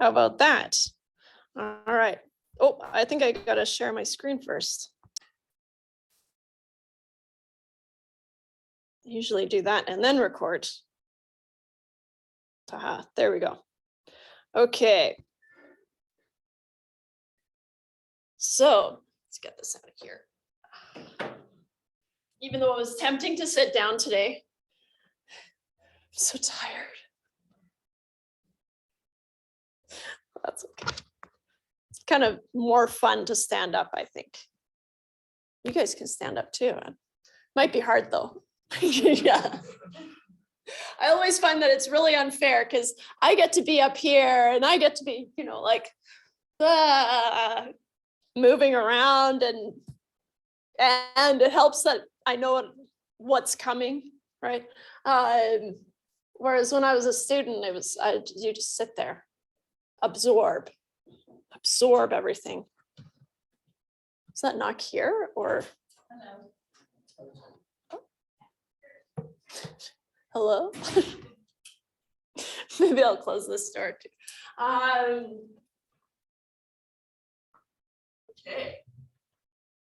How about that? All right. Oh, I think I gotta share my screen first. Usually do that and then record. Aha, there we go. Okay. So let's get this out of here. Even though it was tempting to sit down today, I'm so tired. That's okay. It's kind of more fun to stand up, I think. You guys can stand up too. Might be hard though. Yeah. I always find that it's really unfair because I get to be up here and I get to be, you know, like moving around, and it helps that I know what's coming, right? Whereas when I was a student, it was you just sit there, absorb everything. Is that not here or? Hello? Maybe I'll close this door too. Okay.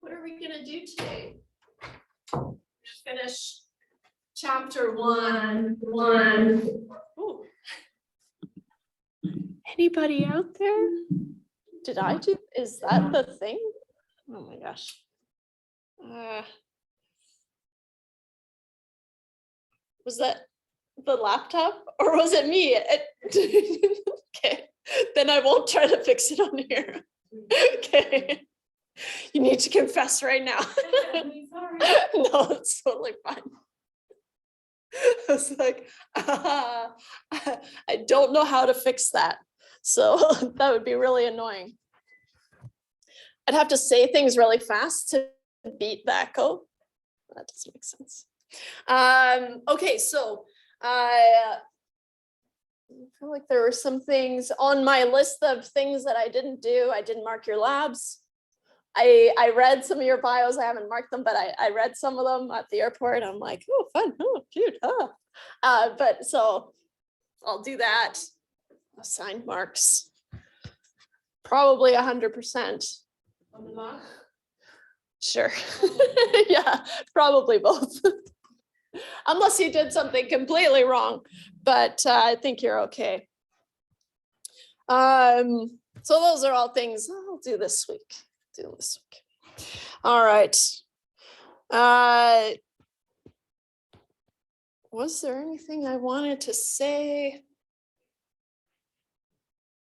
What are we gonna do today? Just finish chapter one. Ooh. Anybody out there? Did I do? Is that the thing? Oh my gosh. Was that the laptop or was it me? Okay, then I won't try to fix it on here. Okay, you need to confess right now. No, it's totally fine. I was like, I don't know how to fix that. So that would be really annoying. I'd have to say things really fast to beat the echo. That doesn't make sense. Okay, so I feel like there were some things on my list of things that I didn't do. I didn't mark your labs. I read some of your bios. I haven't marked them, but I read some of them at the airport. I'm like, oh, fun, oh, cute, oh. But so I'll do that. Assigned marks. Probably 100%. Sure. Yeah, probably both. Unless you did something completely wrong, but I think you're okay. So those are all things I'll do this week. All right. Was there anything I wanted to say?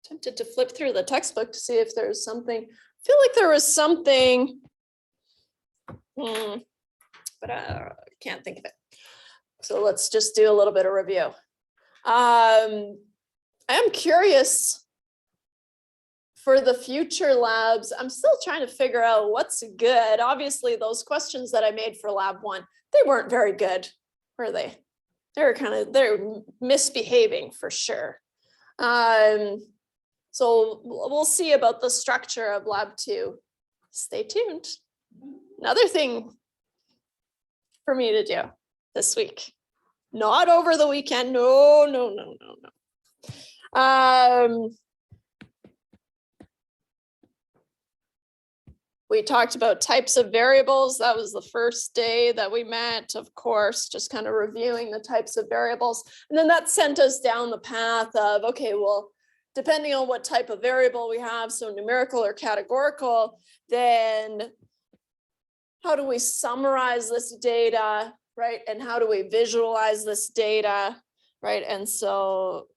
Tempted to flip through the textbook to see if there's something. I feel like there was something, but I can't think of it. So let's just do a little bit of review. I am curious for the future labs. I'm still trying to figure out what's good. Obviously, those questions that I made for lab 1, they weren't very good, were they? They're misbehaving for sure. So we'll see about the structure of lab 2. Stay tuned. Another thing for me to do this week, not over the weekend. No. We talked about types of variables. That was the first day that we met, of course, just kind of reviewing the types of variables. And then that sent us down the path of, okay, well, depending on what type of variable we have, so numerical or categorical, then how do we summarize this data, right? And how do we visualize this data, right? And so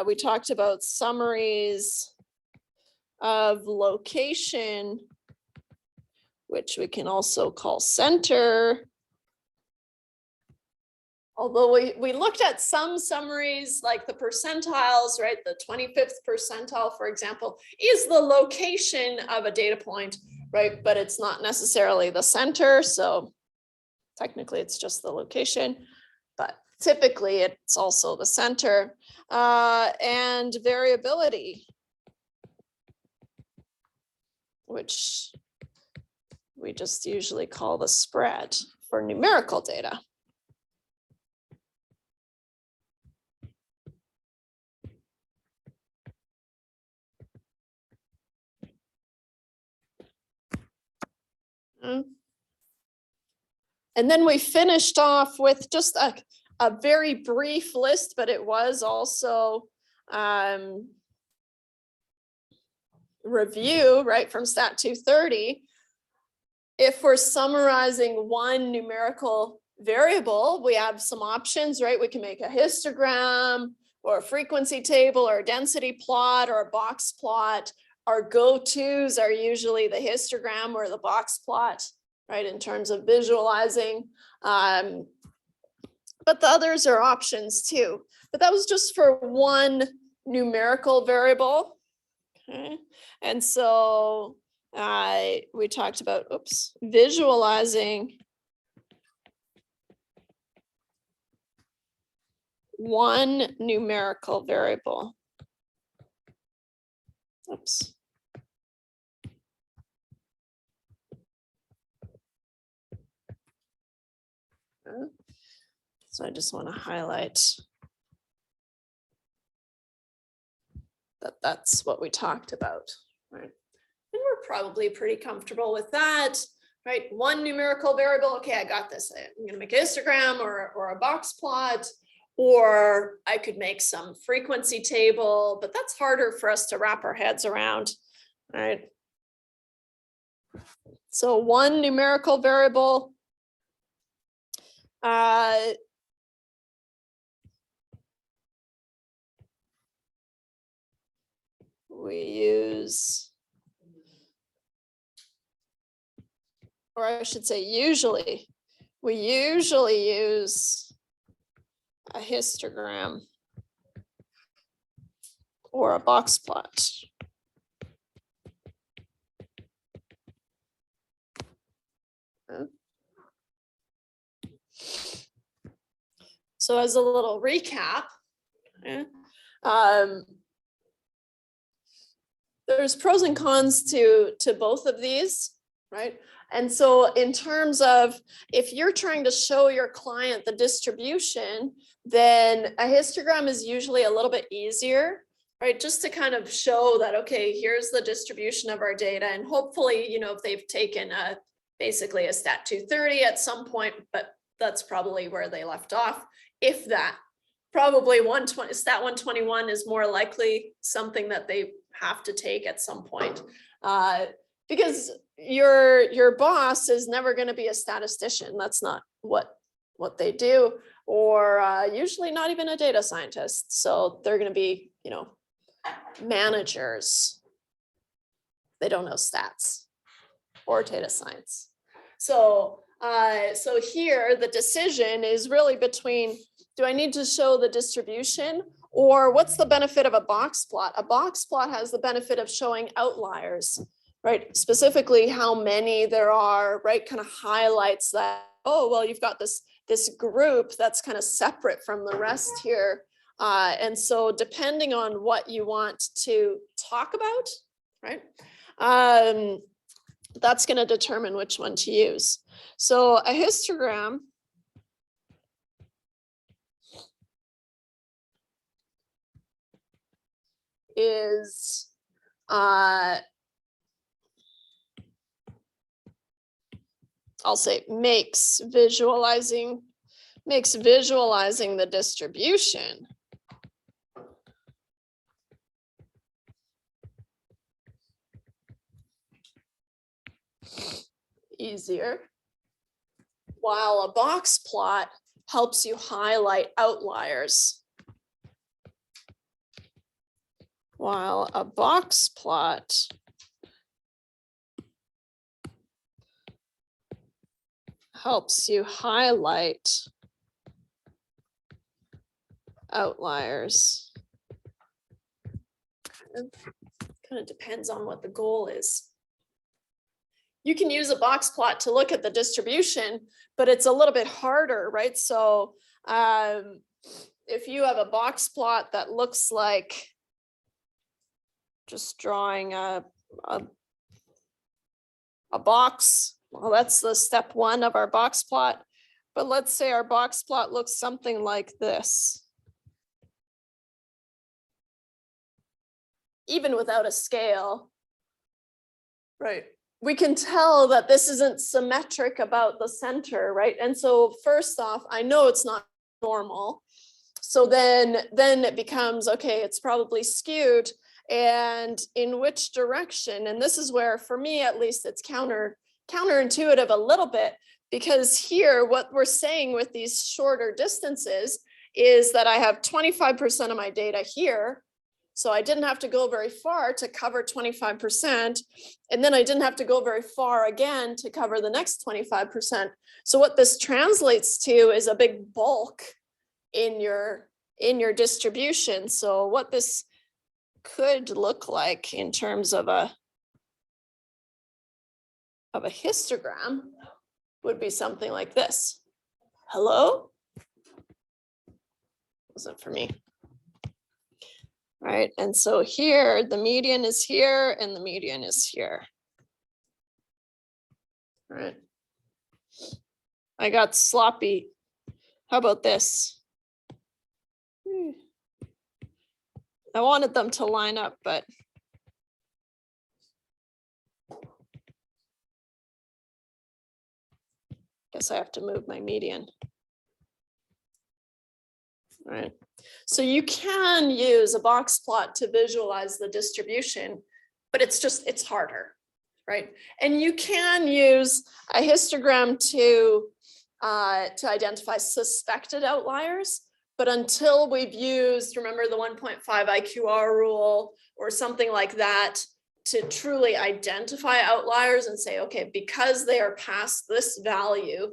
we talked about summaries of location, which we can also call center. Although we looked at some summaries like the percentiles, right? The 25th percentile, for example, is the location of a data point, right? But it's not necessarily the center. So technically it's just the location, but typically it's also the center. And variability, which we just usually call the spread for numerical data. And then we finished off with just a very brief list, but it was also review, right, from Stat 230. If we're summarizing one numerical variable, we have some options, right? We can make a histogram or a frequency table or a density plot or a box plot. Our go-tos are usually the histogram or the box plot, right, in terms of visualizing. But the others are options too. But that was just for one numerical variable. Okay. And so we talked about, visualizing one numerical variable. Oops. So I just want to highlight that that's what we talked about, right? And we're probably pretty comfortable with that, right? One numerical variable, okay, I got this. I'm gonna make a histogram or a box plot, or I could make some frequency table, but that's harder for us to wrap our heads around, right? So one numerical variable, we use, or I should say usually, we usually use a histogram or a box plot. So as a little recap, there's pros and cons to both of these, right? And so in terms of if you're trying to show your client the distribution, then a histogram is usually a little bit easier, right? Just to kind of show that, okay, here's the distribution of our data. And hopefully, you know, if they've taken basically a Stat 230 at some point, but that's probably where they left off. If that, probably 120, Stat 121 is more likely something that they have to take at some point, because your boss is never going to be a statistician. That's not what they do, or usually not even a data scientist. So they're going to be, you know, managers. They don't know stats or data science. So so here the decision is really between, do I need to show the distribution, or what's the benefit of a box plot? A box plot has the benefit of showing outliers, right? Specifically how many there are, right? Kind of highlights that, oh, well, you've got this group that's kind of separate from the rest here. And so depending on what you want to talk about, right? That's going to determine which one to use. So a histogram is I'll say makes visualizing the distribution easier, while a box plot helps you highlight outliers. While a box plot helps you highlight outliers. Kind of depends on what the goal is. You can use a box plot to look at the distribution, but it's a little bit harder, right? So if you have a box plot that looks like just drawing a box, well, that's the step one of our box plot. But let's say our box plot looks something like this. Even without a scale, right? we can tell that this isn't symmetric about the center, right? And so first off, I know it's not normal. So then it becomes, okay, it's probably skewed, and in which direction? And this is where, for me at least, it's counterintuitive a little bit, because here what we're saying with these shorter distances is that I have 25% of my data here. So I didn't have to go very far to cover 25%. And then I didn't have to go very far again to cover the next 25%. So what this translates to is a big bulk in your distribution. So what this could look like in terms of a histogram would be something like this. Hello? Wasn't for me. Right, and so here the median is here and the median is here. Right. I got sloppy. How about this? I wanted them to line up, but guess I have to move my median. All right. So you can use a box plot to visualize the distribution, but it's harder, right? And you can use a histogram to identify suspected outliers, but until we've used, remember the 1.5 Iqr rule or something like that, to truly identify outliers and say, okay, because they are past this value,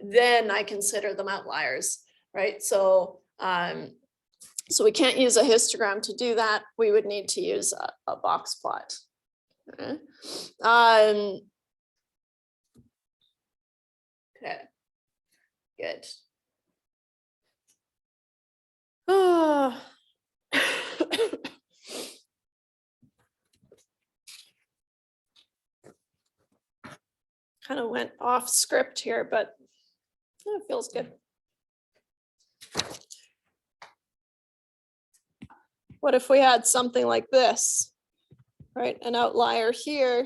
then I consider them outliers, right? So so we can't use a histogram to do that. We would need to use a box plot. Okay. Okay. Good. Oh. Kind of went off script here, but it feels good. What if we had something like this, right? An outlier here.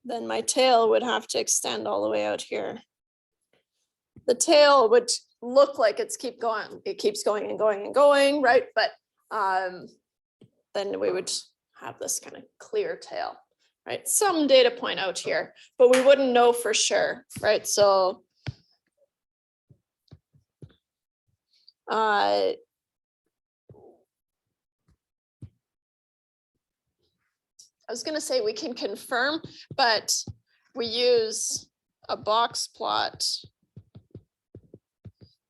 Then my tail would have to extend all the way out here. The tail would look like it keeps going and going and going, right? But then we would have this kind of clear tail, right? Some data point out here, but we wouldn't know for sure, right? So I was going to say we can confirm, but we use a box plot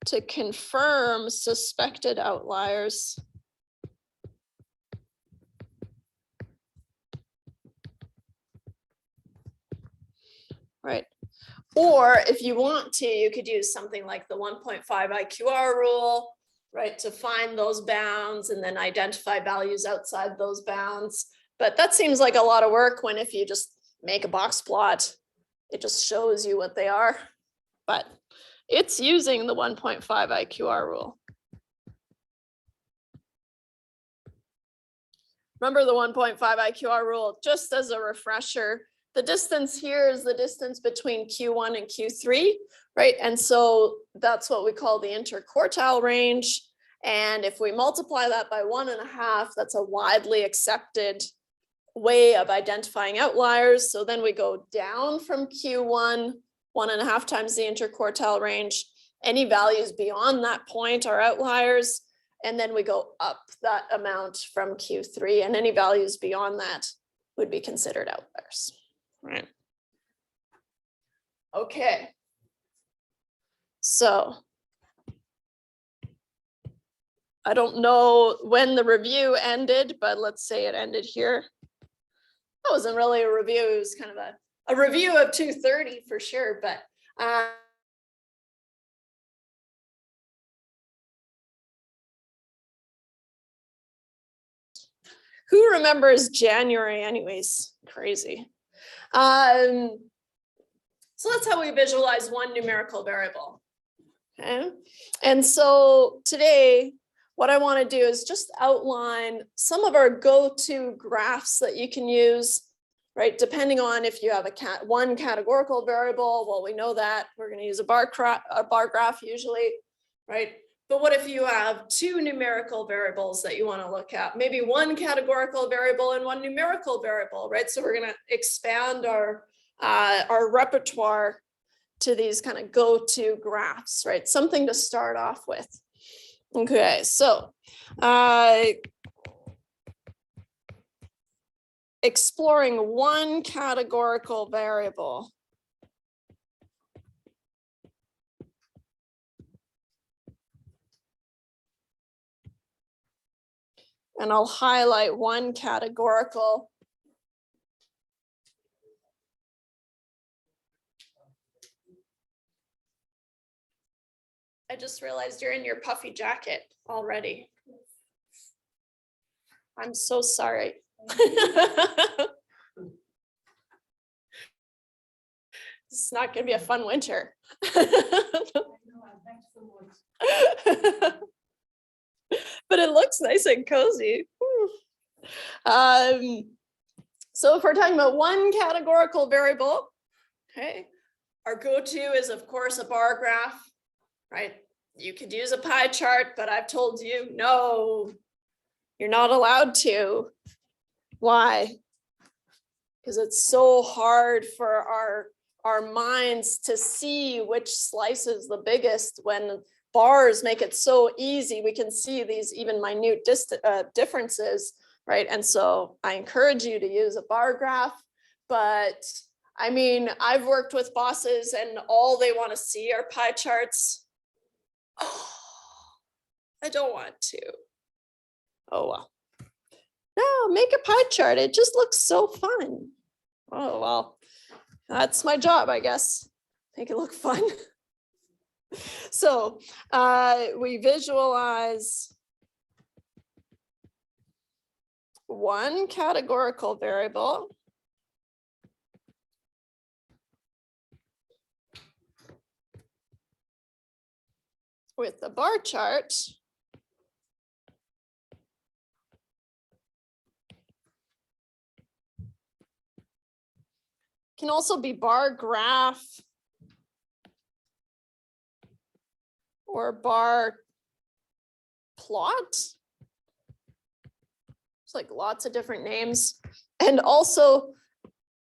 to confirm suspected outliers. Right. Or if you want to, you could use something like the 1.5 Iqr rule, right, to find those bounds and then identify values outside those bounds. But that seems like a lot of work when if you just make a box plot, it just shows you what they are. But it's using the 1.5 Iqr rule. Remember the 1.5 Iqr rule, just as a refresher. The distance here is the distance between Q1 and Q3, right? And so that's what we call the interquartile range. And if we multiply that by 1.5, that's a widely accepted way of identifying outliers. So then we go down from Q1, 1.5 times the interquartile range. Any values beyond that point are outliers. And then we go up that amount from Q3, and any values beyond that would be considered outliers. Right. Okay. So I don't know when the review ended, but let's say it ended here. That wasn't really a review. It was kind of a review of 230 for sure, but who remembers January anyways? Crazy. So that's how we visualize one numerical variable. Okay. And so today what I want to do is just outline some of our go-to graphs that you can use, right? Depending on if you have one categorical variable, well, we know that we're going to use a bar graph usually, right? But what if you have two numerical variables that you want to look at? Maybe one categorical variable and one numerical variable, right? So we're going to expand our repertoire to these kind of go-to graphs, right? Something to start off with. Okay, so exploring one categorical variable. And I'll highlight one categorical. I just realized you're in your puffy jacket already. I'm so sorry. It's not going to be a fun winter. But it looks nice and cozy. So if we're talking about one categorical variable, okay, our go-to is of course a bar graph, right? You could use a pie chart, but I've told you, no, you're not allowed to. Why? Because it's so hard for our minds to see which slice is the biggest when bars make it so easy. We can see these even minute differences, right? And so I encourage you to use a bar graph, but I mean, I've worked with bosses and all they want to see are pie charts. Oh, I don't want to. Oh, well. No, make a pie chart. It just looks so fun. Oh, well, that's my job, I guess. Make it look fun. So we visualize one categorical variable with the bar chart. Can also be bar graph or bar plot. It's like lots of different names. And also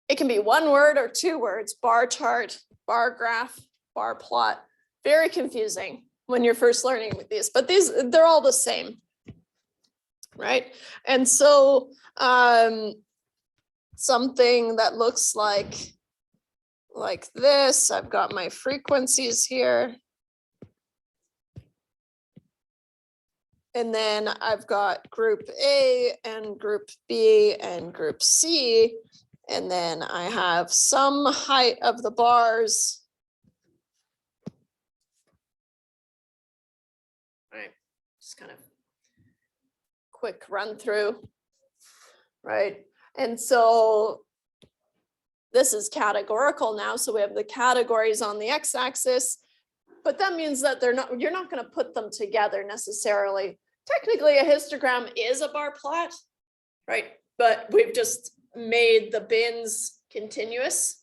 it can be one word or two words, bar chart, bar graph, bar plot. Very confusing when you're first learning with these, but they're all the same, right? And so something that looks like this, I've got my frequencies here. And then I've got group A and group B and group C. And then I have some height of the bars. All right, just kind of quick run through, right? And so this is categorical now. So we have the categories on the x-axis, but that means that you're not going to put them together necessarily. Technically, a histogram is a bar plot, right? But we've just made the bins continuous,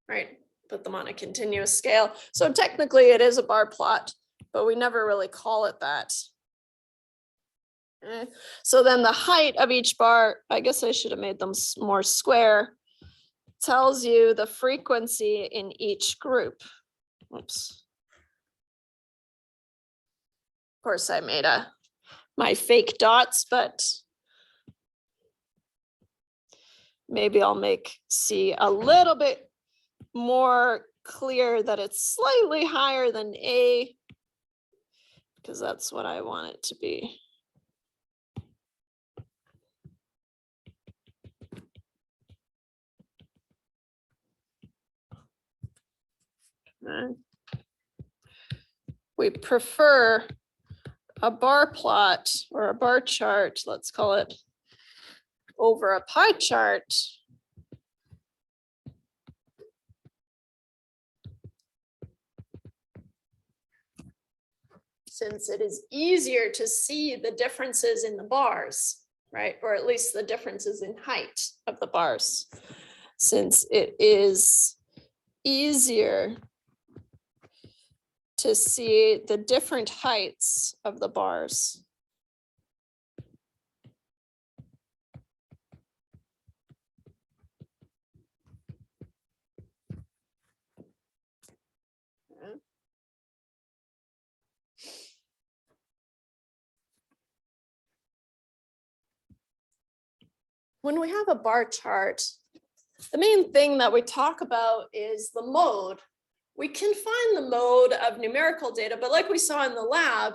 right? Put them on a continuous scale. So technically it is a bar plot, but we never really call it that. So then the height of each bar, I guess I should have made them more square, tells you the frequency in each group. Whoops. Of course, I made my fake dots, but maybe I'll make C a little bit more clear that it's slightly higher than A, because that's what I want it to be. We prefer a bar plot or a bar chart, let's call it, over a pie chart. since it is easier to see the differences in the bars, right? Or at least the differences in height of the bars, since it is easier to see the different heights of the bars. When we have a bar chart, the main thing that we talk about is the mode. We can find the mode of numerical data, but like we saw in the lab,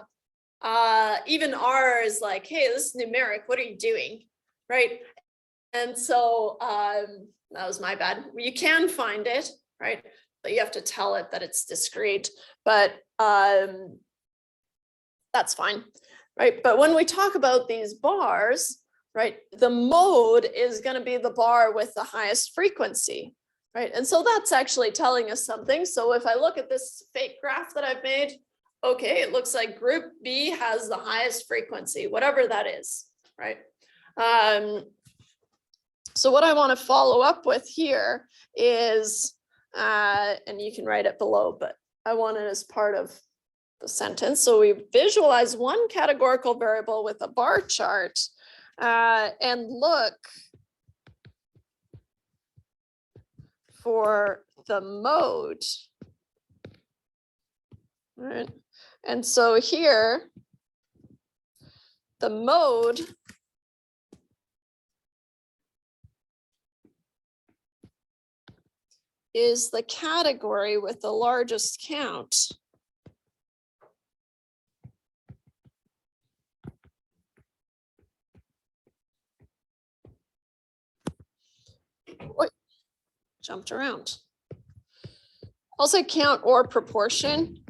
even R is like, hey, this is numeric, what are you doing, right? And so that was my bad. You can find it, right? But you have to tell it that it's discrete, but that's fine, right? But when we talk about these bars, right, the mode is going to be the bar with the highest frequency, right? And so that's actually telling us something. So if I look at this fake graph that I've made, okay, it looks like group B has the highest frequency, whatever that is, right? So what I want to follow up with here is, and you can write it below, but I want it as part of the sentence. So we visualize one categorical variable with a bar chart and look for the mode. All right. And so here, the mode is the category with the largest count. Wait, jumped around. I'll say count or proportion,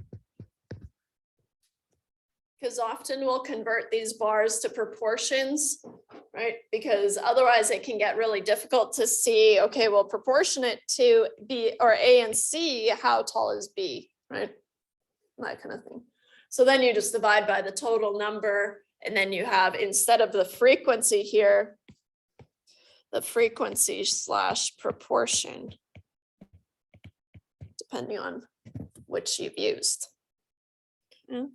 because often we'll convert these bars to proportions, right? Because otherwise it can get really difficult to see, okay, well, proportionate to B or A and C, how tall is B, right? That kind of thing. So then you just divide by the total number, and then you have, instead of the frequency here, the frequency / proportion, depending on which you've used. Okay.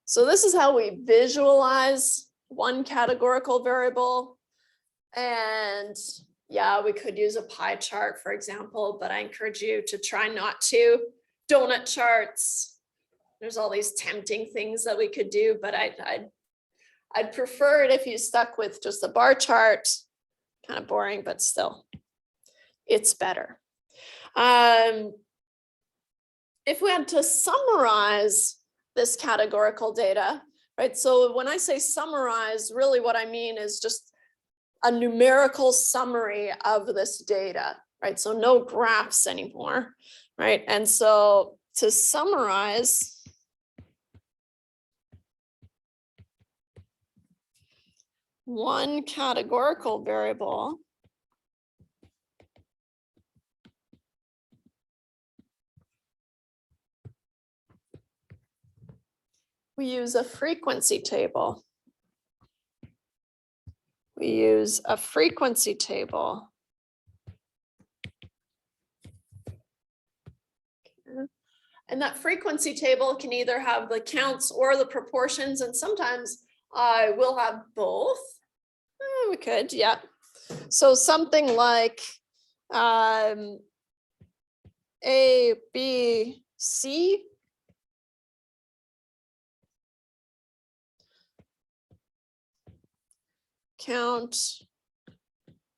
So this is how we visualize one categorical variable. And yeah, we could use a pie chart, for example, but I encourage you to try not to. Donut charts. There's all these tempting things that we could do, but I'd prefer it if you stuck with just a bar chart. Kind of boring, but still, it's better. If we had to summarize this categorical data, right? So when I say summarize, really what I mean is just a numerical summary of this data, right? So no graphs anymore, right? And so to summarize, one categorical variable we use a frequency table. We use a frequency table. And that frequency table can either have the counts or the proportions, and sometimes I will have both. We could, yeah. So something like A, B, C. Count,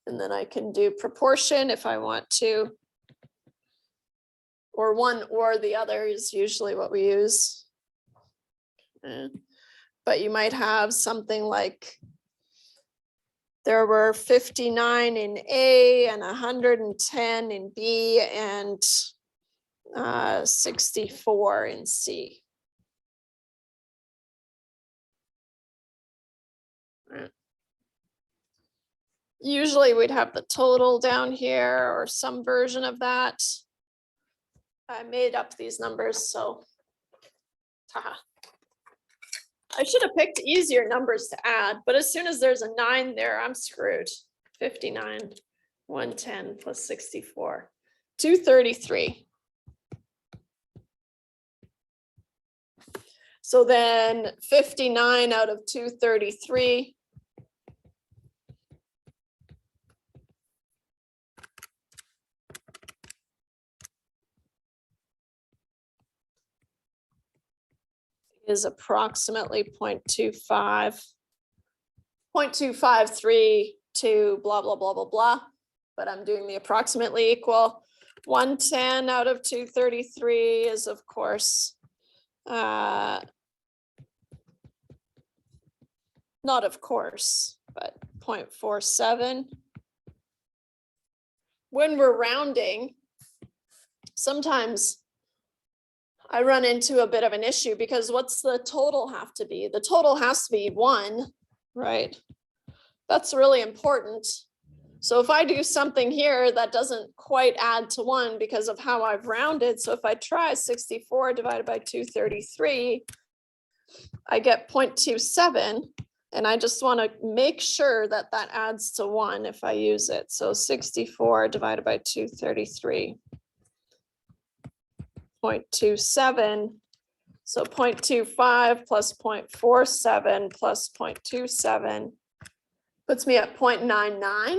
and then I can do proportion if I want to, or one or the other is usually what we use. But you might have something like there were 59 in A and 110 in B and 64 in C. Usually we'd have the total down here or some version of that. I made up these numbers, so haha. I should have picked easier numbers to add, but as soon as there's a 9 there, I'm screwed. 59, 110 plus 64, 233. So then 59 out of 233 is approximately 0.253 blah, blah, blah, blah, blah. But I'm doing the approximately equal. 110 out of 233 is, of course, not of course, but 0.47. When we're rounding, sometimes I run into a bit of an issue because what's the total have to be? The total has to be 1, right? That's really important. So if I do something here that doesn't quite add to 1 because of how I've rounded, so if I try 64 divided by 233, I get 0.27, and I just want to make sure that that adds to 1 if I use it. So 64 divided by 233. 0.27, so 0.25 plus 0.47 plus 0.27 puts me at 0.99.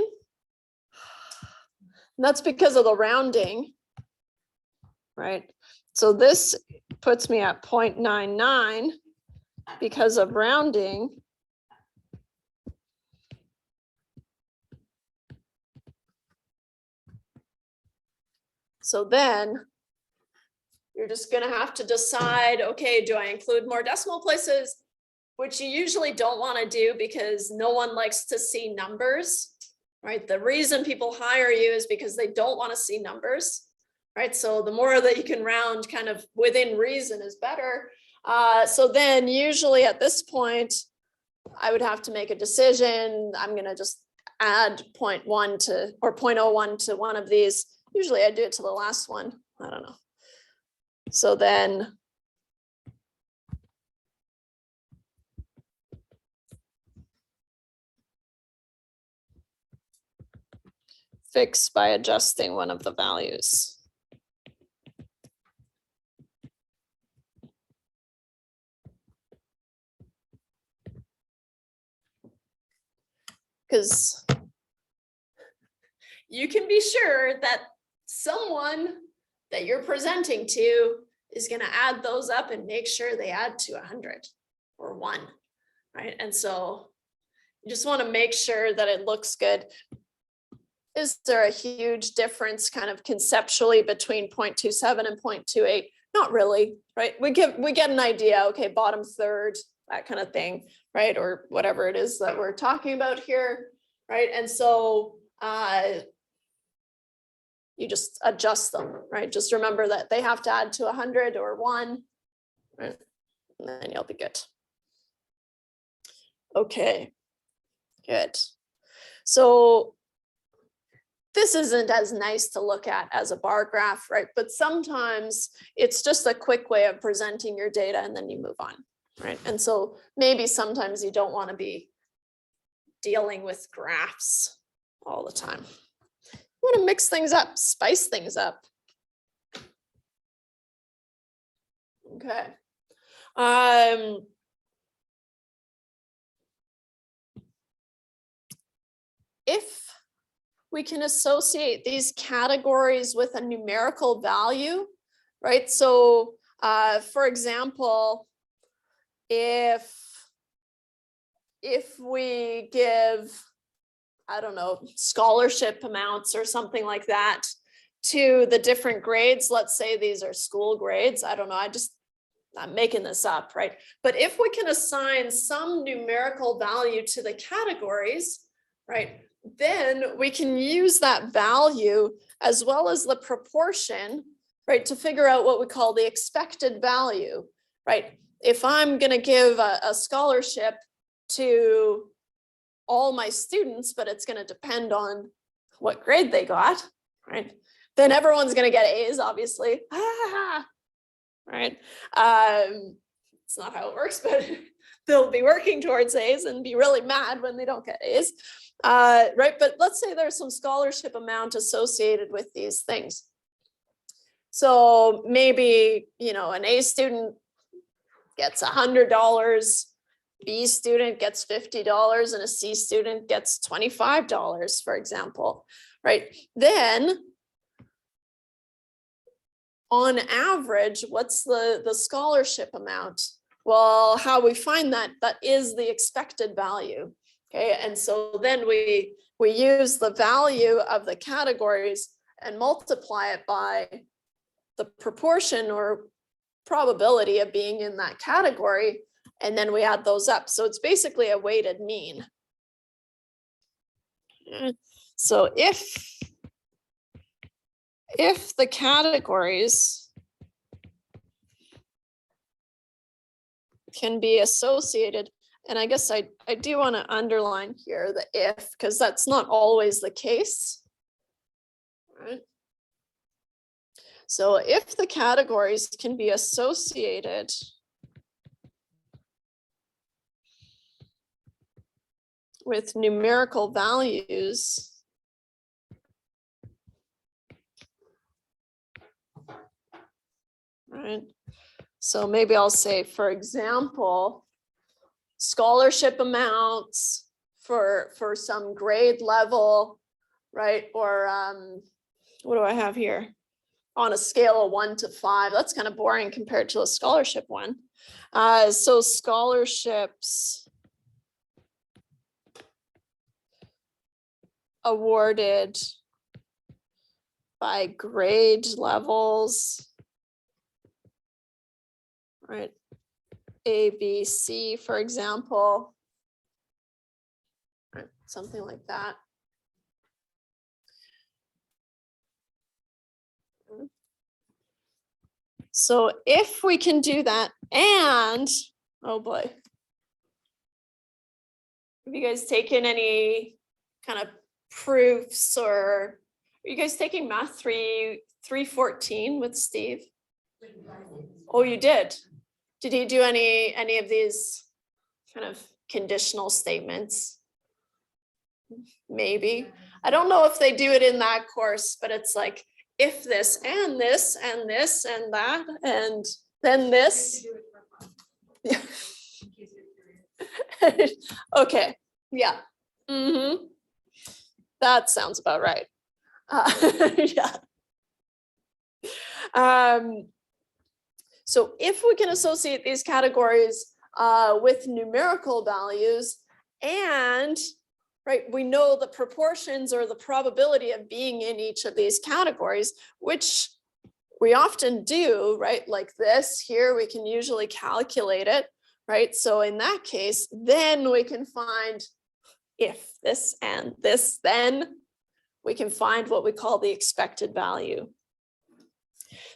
And that's because of the rounding, right? So this puts me at 0.99 because of rounding. So then you're just going to have to decide, okay, do I include more decimal places, which you usually don't want to do because no one likes to see numbers, right? The reason people hire you is because they don't want to see numbers, right? So the more that you can round kind of within reason is better. So then usually at this point, I would have to make a decision. I'm going to just add 0.1 to, or 0.01 to one of these. Usually I do it to the last one. I don't know. So then fix by adjusting one of the values. Because you can be sure that someone that you're presenting to is going to add those up and make sure they add to 100 or 1, right? And so you just want to make sure that it looks good. Is there a huge difference kind of conceptually between 0.27 and 0.28? Not really, right? We get an idea, okay, bottom third, that kind of thing, right? Or whatever it is that we're talking about here, right? And so you just adjust them, right? Just remember that they have to add to 100 or 1, right? And then you'll be good. Okay, good. So this isn't as nice to look at as a bar graph, right? But sometimes it's just a quick way of presenting your data and then you move on, right? And so maybe sometimes you don't want to be dealing with graphs all the time. You want to mix things up, spice things up. Okay. If we can associate these categories with a numerical value, right? So for example, if we give, I don't know, scholarship amounts or something like that to the different grades, let's say these are school grades, I don't know, I'm making this up, right? But if we can assign some numerical value to the categories, right, then we can use that value as well as the proportion, right, to figure out what we call the expected value, right? If I'm going to give a scholarship to all my students, but it's going to depend on what grade they got, right? Then everyone's going to get A's, obviously. Right? It's not how it works, but they'll be working towards A's and be really mad when they don't get A's. Right? But let's say there's some scholarship amount associated with these things. So maybe, you know, an A student gets $100, B student gets $50, and a C student gets $25, for example, right? Then on average, what's the scholarship amount? Well, how we find that is the expected value. Okay, and so then we use the value of the categories and multiply it by the proportion or probability of being in that category, and then we add those up. So it's basically a weighted mean. So if the categories can be associated, and I guess I do want to underline here the if, because that's not always the case. Right? So if the categories can be associated with numerical values, right? So maybe I'll say, for example, scholarship amounts for some grade level, right? Or what do I have here? On a scale of 1 to 5, that's kind of boring compared to a scholarship one. So scholarships awarded by grade levels, right? A, B, C, for example, right? Something like that. So if we can do that, and oh boy, have you guys taken any kind of proofs, or are you guys taking math 314 with Steve? Oh, you did. Did he do any of these kind of conditional statements? Maybe. I don't know if they do it in that course, but it's like, if this and this and this and that and then this. Okay, yeah. That sounds about right. Yeah. So if we can associate these categories with numerical values, and right, we know the proportions or the probability of being in each of these categories, which we often do, right? Like this here, we can usually calculate it, right? So in that case, then we can find if this and this, then we can find what we call the expected value.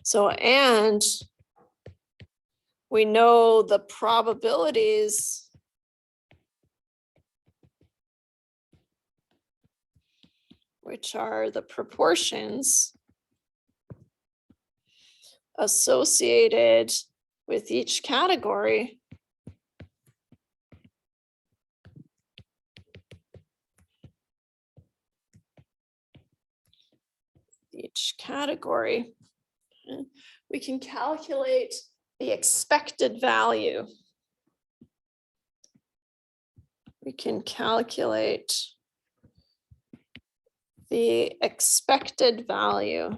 So, and we know the probabilities which are the proportions associated with each category. Each category, we can calculate the expected value. We can calculate the expected value.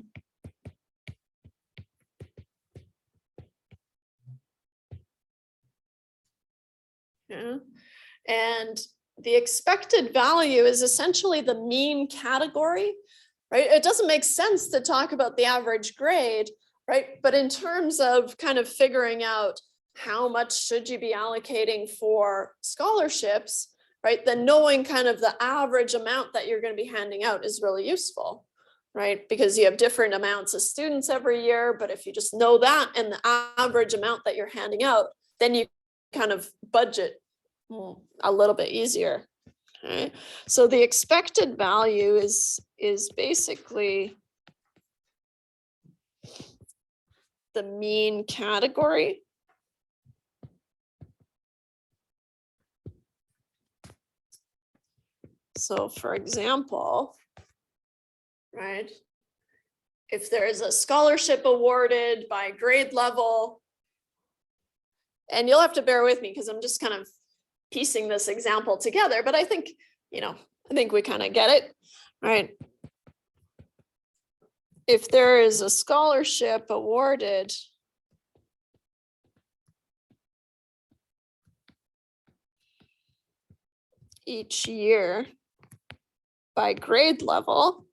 Yeah. And the expected value is essentially the mean category, right? It doesn't make sense to talk about the average grade, right? But in terms of kind of figuring out how much should you be allocating for scholarships, right? Then knowing kind of the average amount that you're going to be handing out is really useful, right? Because you have different amounts of students every year, but if you just know that and the average amount that you're handing out, then you kind of budget a little bit easier, Okay, so the expected value is basically the mean category. So for example, right, if there is a scholarship awarded by grade level, and you'll have to bear with me because I'm just kind of piecing this example together, but I think, I think we kind of get it, right? If there is a scholarship awarded each year by grade level,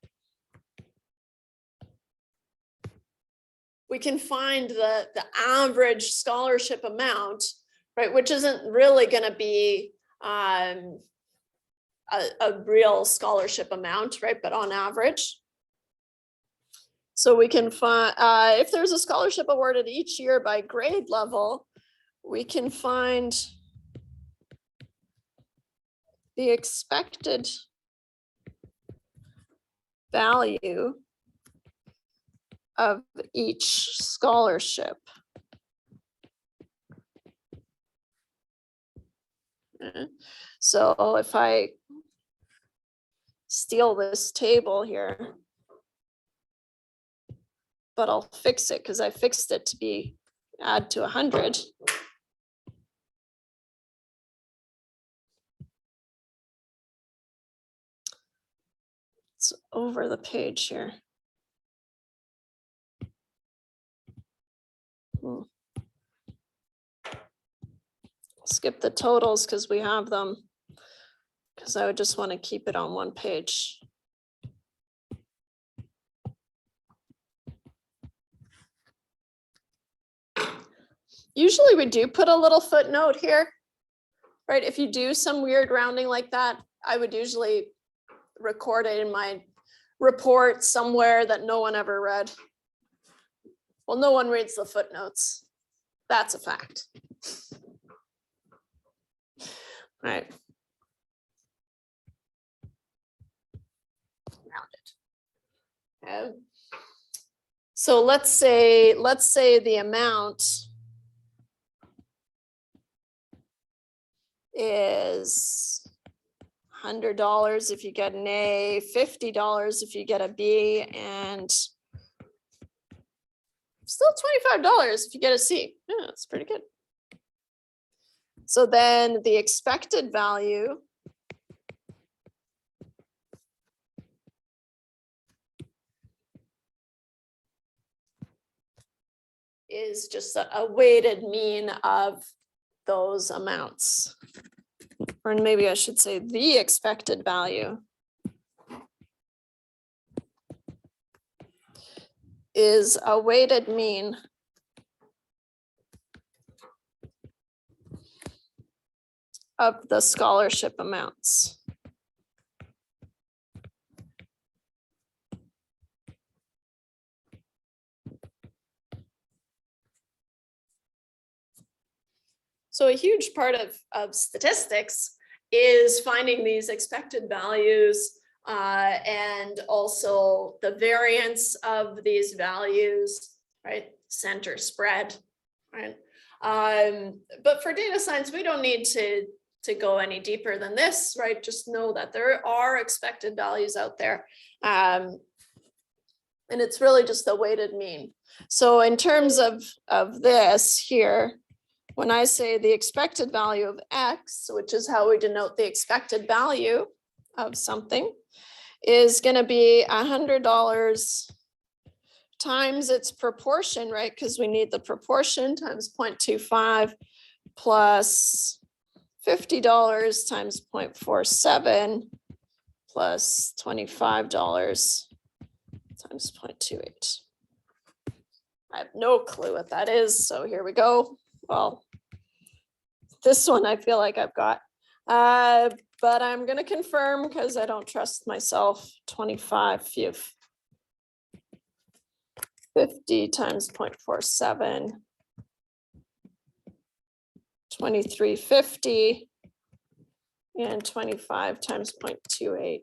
we can find the average scholarship amount, right, which isn't really going to be a real scholarship amount, right, but on average. So we can find, if there's a scholarship awarded each year by grade level, we can find the expected value of each scholarship. So if I steal this table here, but I'll fix it because I fixed it to be add to 100. It's over the page here. Skip the totals because we have them, because I would just want to keep it on one page. Usually we do put a little footnote here, right? If you do some weird rounding like that, I would usually record it in my report somewhere that no one ever read. Well, no one reads the footnotes. That's a fact. All right. Okay. So let's say the amount is $100 if you get an A, $50 if you get a B, and still $25 if you get a C. Yeah, that's pretty good. So then the expected value is just a weighted mean of those amounts. Or maybe I should say the expected value is a weighted mean of the scholarship amounts. So a huge part of statistics is finding these expected values and also the variance of these values, right? Center spread, right? But for data science, we don't need to go any deeper than this, right? Just know that there are expected values out there. And it's really just a weighted mean. So in terms of this here, when I say the expected value of X, which is how we denote the expected value of something, is going to be $100 times its proportion, right? Because we need the proportion times 0.25 plus $50 times 0.47 plus $25 times 0.28. I have no clue what that is, so here we go. Well, this one I feel like I've got, but I'm going to confirm because I don't trust myself. 25 50 times 0.47, 2350 and 25 times 0.28.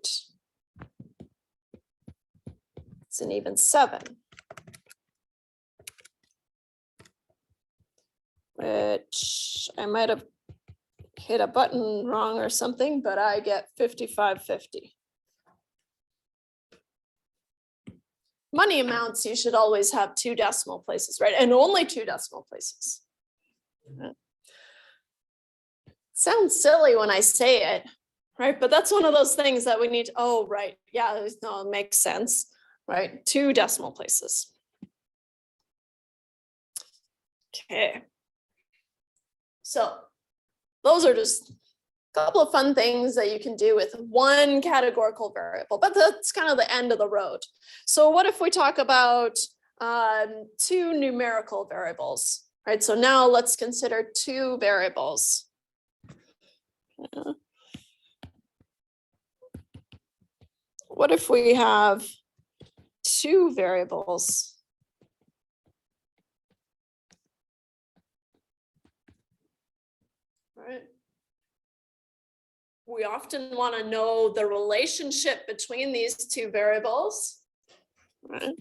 It's an even 7. Which I might have hit a button wrong or something, but I get 55.50. Money amounts, you should always have 2 decimal places, right? And only 2 decimal places. Sounds silly when I say it, right? But that's one of those things that we need to, oh, right. Yeah, no, it makes sense, right? 2 decimal places. Okay. So those are just a couple of fun things that you can do with one categorical variable, but that's kind of the end of the road. So what if we talk about 2 numerical variables, right? So now let's consider 2 variables. What if we have 2 variables? Right. We often want to know the relationship between these 2 variables. Right.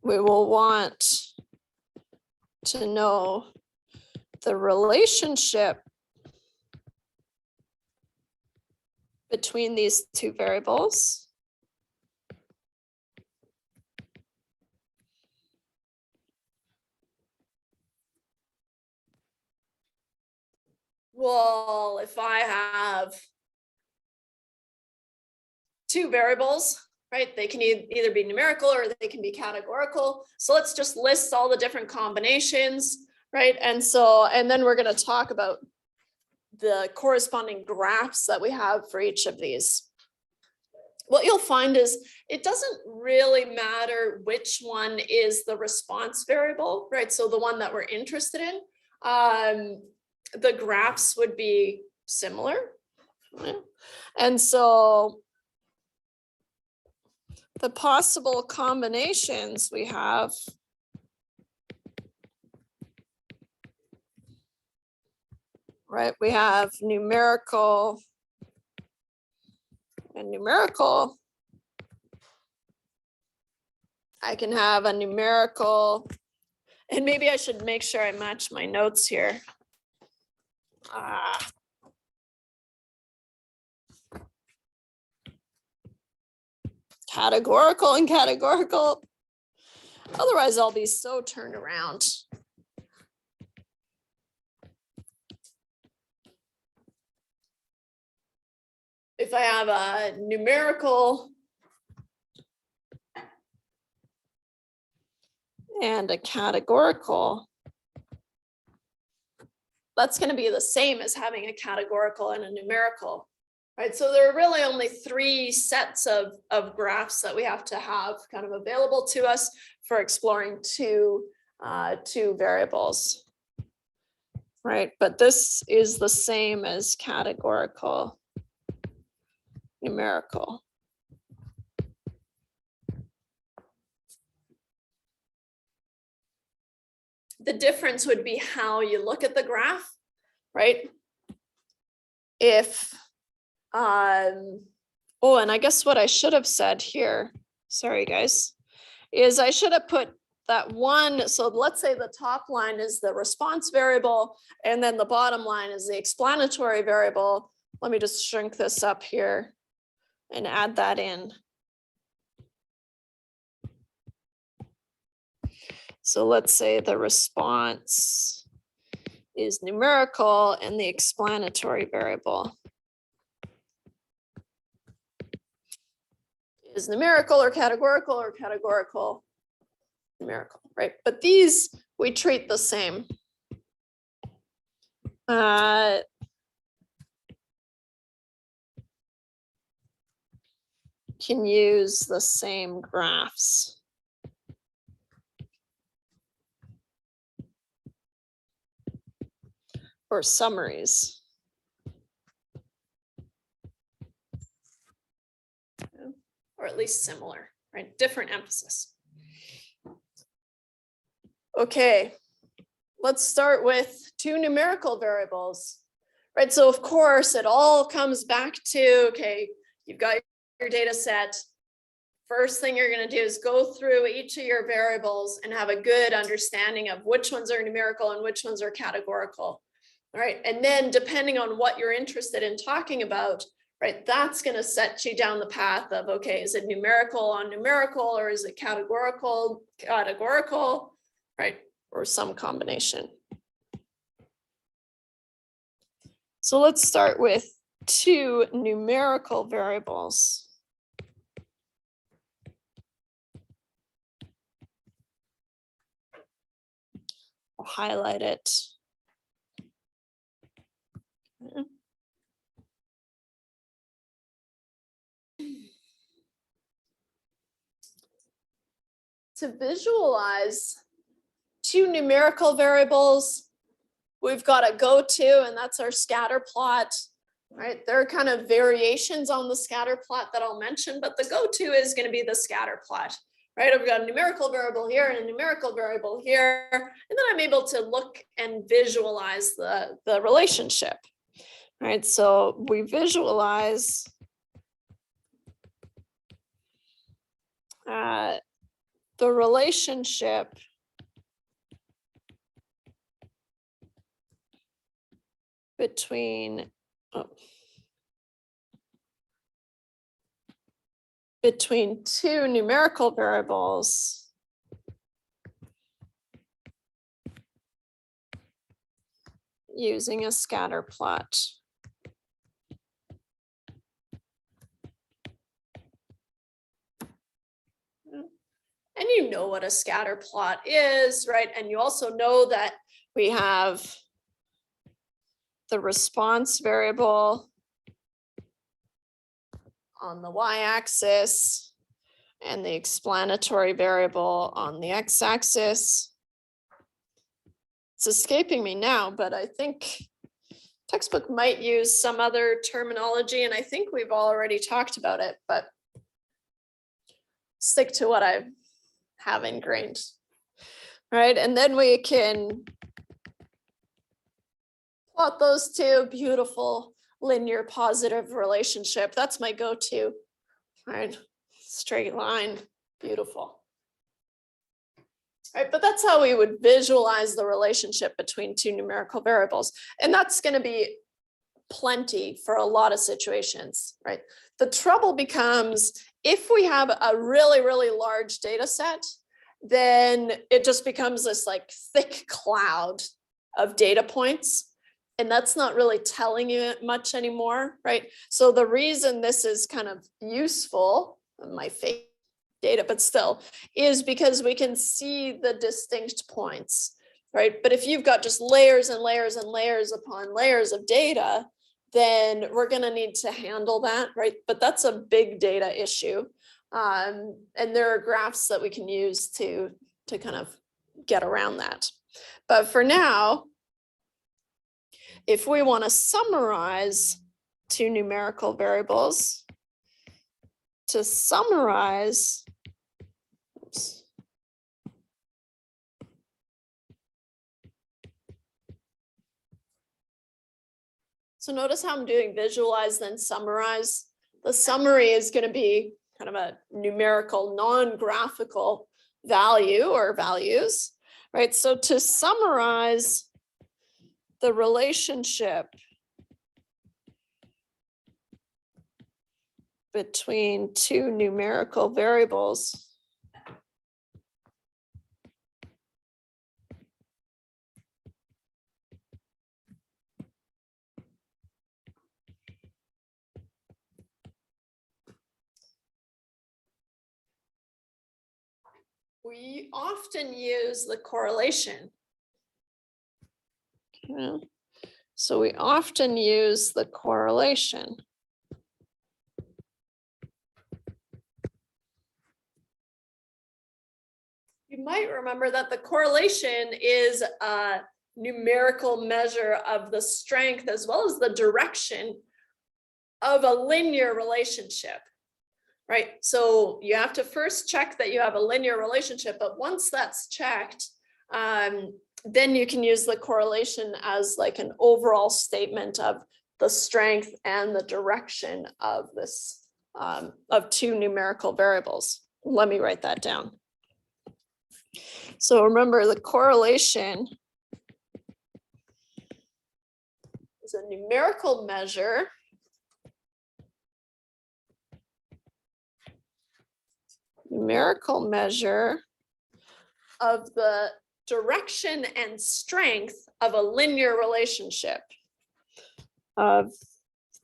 We will want to know the relationship between these 2 variables. Well, if I have 2 variables, right, they can either be numerical or they can be categorical. So let's just list all the different combinations, right? And then we're going to talk about the corresponding graphs that we have for each of these. What you'll find is it doesn't really matter which one is the response variable, right? So the one that we're interested in, the graphs would be similar. Right? And so the possible combinations we have right, we have numerical and numerical. I can have a numerical, and maybe I should make sure I match my notes here. Categorical and categorical. Otherwise, I'll be so turned around. If I have a numerical and a categorical, that's going to be the same as having a categorical and a numerical, right? So there are really only 3 sets of graphs that we have to have kind of available to us for exploring two variables, right? But this is the same as categorical, numerical. The difference would be how you look at the graph, right? If, oh, and I guess what I should have said here, sorry guys, is I should have put that one, so let's say the top line is the response variable, and then the bottom line is the explanatory variable. Let me just shrink this up here and add that in. So let's say the response is numerical and the explanatory variable is numerical or categorical numerical, right? But these we treat the same. Can use the same graphs. Or summaries. Or at least similar, right? Different emphasis. Okay, let's start with two numerical variables, right? So of course, it all comes back to, okay, you've got your data set. First thing you're going to do is go through each of your variables and have a good understanding of which ones are numerical and which ones are categorical. All right. And then depending on what you're interested in talking about, right, that's going to set you down the path of, okay, is it numerical on numerical, or is it categorical, right? Or some combination. So let's start with two numerical variables. I'll highlight it. To visualize two numerical variables, we've got a go-to, and that's our scatter plot, right? There are kind of variations on the scatter plot that I'll mention, but the go-to is going to be the scatter plot, right? I've got a numerical variable here and a numerical variable here, and then I'm able to look and visualize the relationship, right? So we visualize the relationship between two numerical variables using a scatter plot. And you know what a scatter plot is, right? And you also know that we have the response variable on the y-axis and the explanatory variable on the x-axis. It's escaping me now, but I think textbook might use some other terminology, and I think we've already talked about it, but stick to what I have ingrained, right? And then we can plot those two. Beautiful linear positive relationship. That's my go-to, right? Straight line, beautiful. Right, but that's how we would visualize the relationship between two numerical variables. And that's going to be plenty for a lot of situations, right? The trouble becomes if we have a really, really large data set, then it just becomes this like thick cloud of data points. And that's not really telling you much anymore, right? So the reason this is kind of useful, my fake data, but still, is because we can see the distinct points, right? But if you've got just layers and layers and layers upon layers of data, then we're going to need to handle that, right? But that's a big data issue. And there are graphs that we can use to kind of get around that. But for now, if we want to summarize two numerical variables, to summarize, oops. So notice how I'm doing visualize, then summarize. The summary is going to be kind of a numerical, non-graphical value or values, right? So to summarize the relationship between two numerical variables, we often use the correlation. Okay. So we often use the correlation. You might remember that the correlation is a numerical measure of the strength as well as the direction of a linear relationship, right? So you have to first check that you have a linear relationship, but once that's checked, then you can use the correlation as like an overall statement of the strength and the direction of this, of two numerical variables. Let me write that down. So remember, the correlation is a numerical measure of the direction and strength of a linear relationship. Of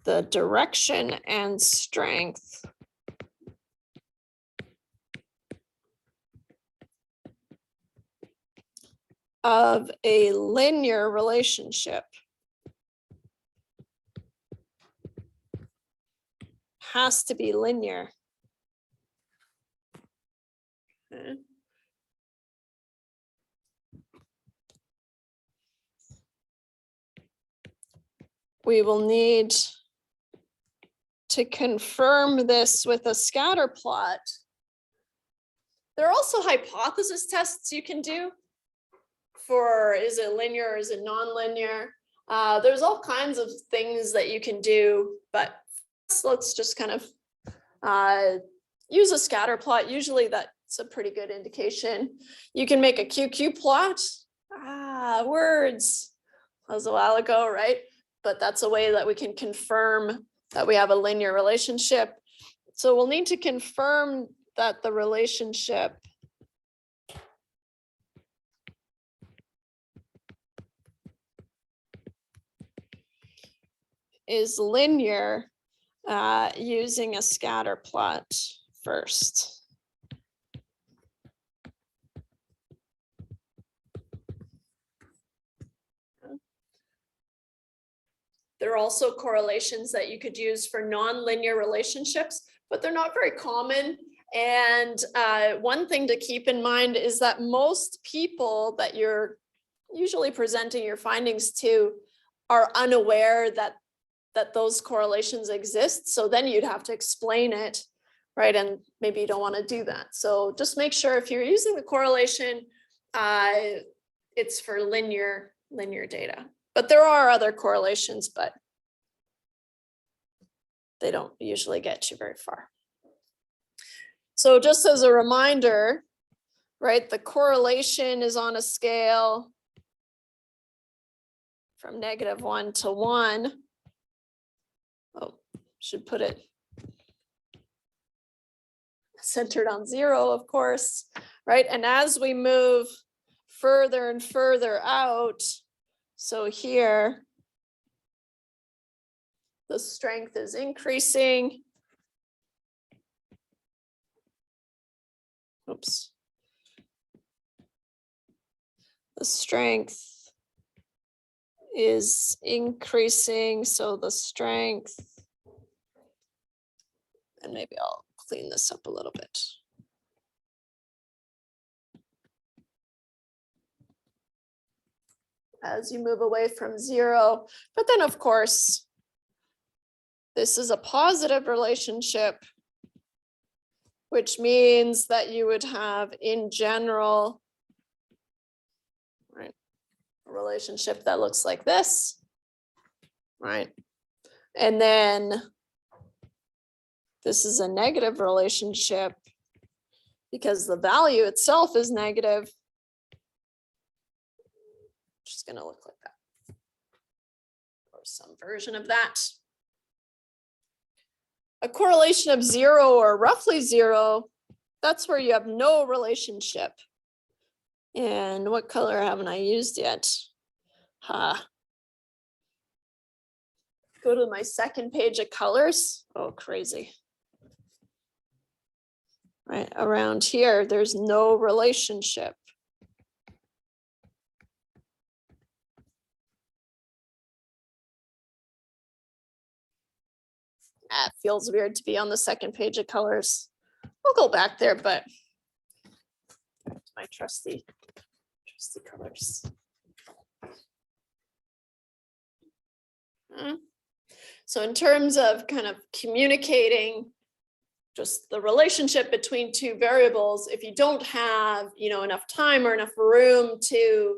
the direction and strength of a linear relationship. Has to be linear. Okay. We will need to confirm this with a scatter plot. There are also hypothesis tests you can do for, is it linear or is it non-linear? There's all kinds of things that you can do, but let's just kind of use a scatter plot. Usually that's a pretty good indication. You can make a QQ plot. Words. That was a while ago, right? But that's a way that we can confirm that we have a linear relationship. So we'll need to confirm that the relationship is linear using a scatter plot first. There are also correlations that you could use for non-linear relationships, but they're not very common. And one thing to keep in mind is that most people that you're usually presenting your findings to are unaware that those correlations exist. So then you'd have to explain it, right? And maybe you don't want to do that. So just make sure if you're using the correlation, it's for linear data. But there are other correlations, but they don't usually get you very far. So just as a reminder, right, the correlation is on a scale from -1 to 1. Oh, should put it centered on 0, of course, right? And as we move further and further out, so here, the strength is increasing. Oops. The strength is increasing, so the strength, and maybe I'll clean this up a little bit. As you move away from 0, but then of course, this is a positive relationship, which means that you would have in general, right, a relationship that looks like this, right? And then this is a negative relationship because the value itself is negative. Just going to look like that, or some version of that. A correlation of 0 or roughly 0, that's where you have no relationship. And what color haven't I used yet? Go to my second page of colors. Oh, crazy. Right around here, there's no relationship. It feels weird to be on the second page of colors. I'll go back there, but my trusty colors. So in terms of kind of communicating just the relationship between two variables, if you don't have, enough time or enough room to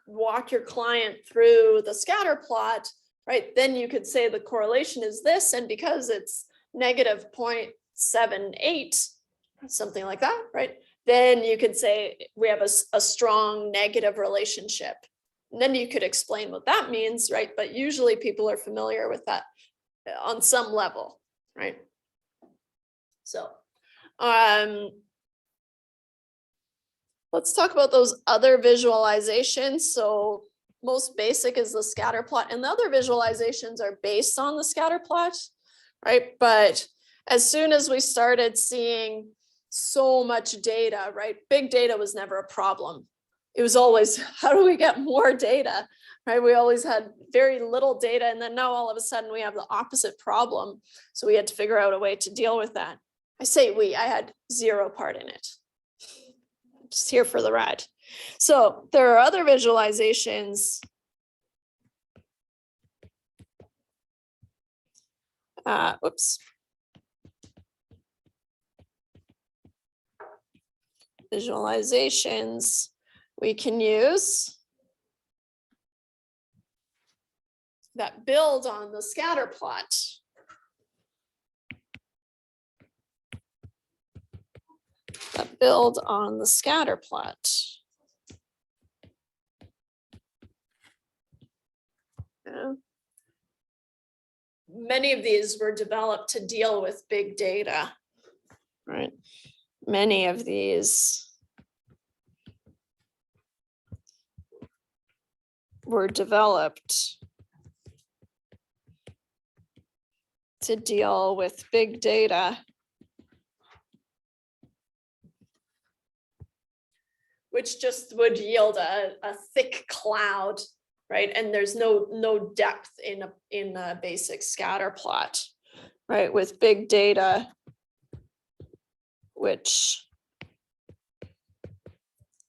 walk your client through the scatter plot, right, then you could say the correlation is this, and because it's negative 0.78, something like that, right, then you could say we have a strong negative relationship. And then you could explain what that means, right? But usually people are familiar with that on some level, right? So let's talk about those other visualizations. So most basic is the scatter plot, and the other visualizations are based on the scatter plot, right? But as soon as we started seeing so much data, right? Big data was never a problem. It was always, how do we get more data, right? We always had very little data, and then now all of a sudden we have the opposite problem. So we had to figure out a way to deal with that. I say we, I had zero part in it. Just here for the ride. So there are other visualizations. Oops. Visualizations we can use that build on the scatter plot. That build on the scatter plot. Yeah. Many of these were developed to deal with big data, right? Many of these were developed to deal with big data, which just would yield a thick cloud, right? And there's no depth in a basic scatter plot, right? With big data, which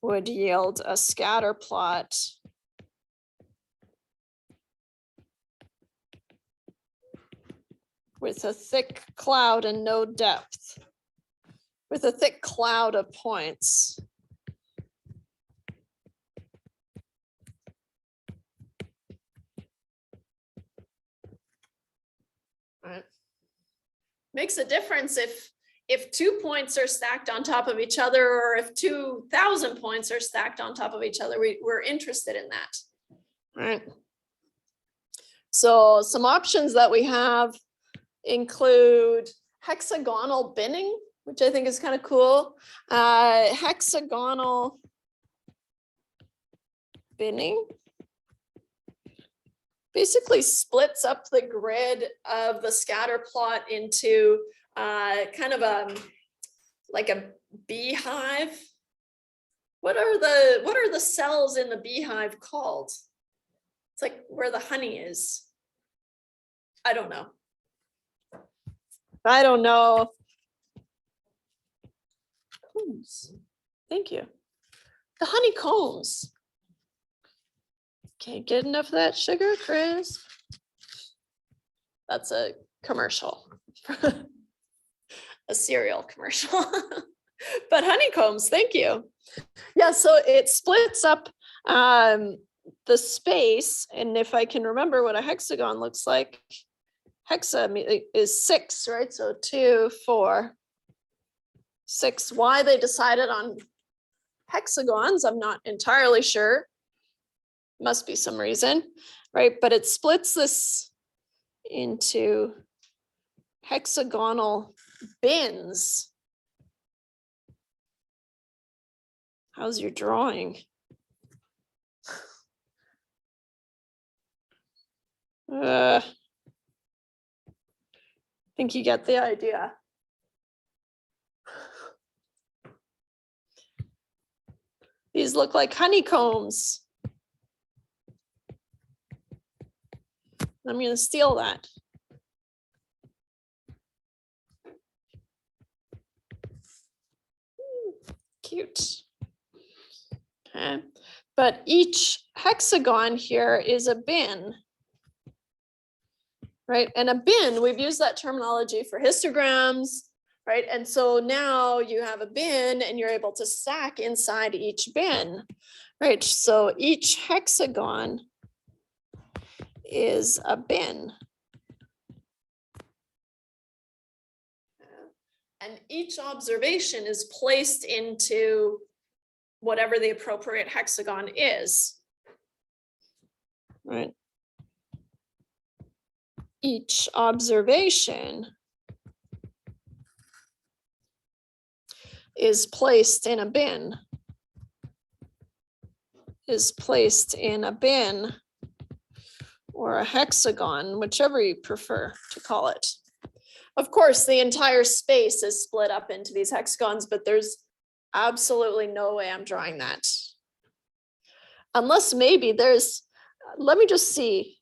would yield a scatter plot with a thick cloud and no depth, with a thick cloud of points. Right. Makes a difference if 2 points are stacked on top of each other, or if 2,000 points are stacked on top of each other. We're interested in that, right? So some options that we have include hexagonal binning, which I think is kind of cool. Hexagonal binning basically splits up the grid of the scatter plot into kind of like a beehive. What are the cells in the beehive called? It's like where the honey is. I don't know. Thank you. The honeycombs. Can't get enough of that sugar, Chris. That's a commercial. A cereal commercial. But honeycombs, thank you. Yeah, so it splits up the space, and if I can remember what a hexagon looks like, hexa is 6, right? So 2, 4, 6. Why they decided on hexagons, I'm not entirely sure. Must be some reason, right? But it splits this into hexagonal bins. How's your drawing? I think you get the idea. These look like honeycombs. I'm going to steal that. Cute. Okay. But each hexagon here is a bin, right? And a bin, we've used that terminology for histograms, right? And so now you have a bin and you're able to stack inside each bin, right? So each hexagon is a bin. And each observation is placed into whatever the appropriate hexagon is, right? Each observation is placed in a bin, or a hexagon, whichever you prefer to call it. Of course, the entire space is split up into these hexagons, but there's absolutely no way I'm drawing that. Unless maybe there's, let me just see.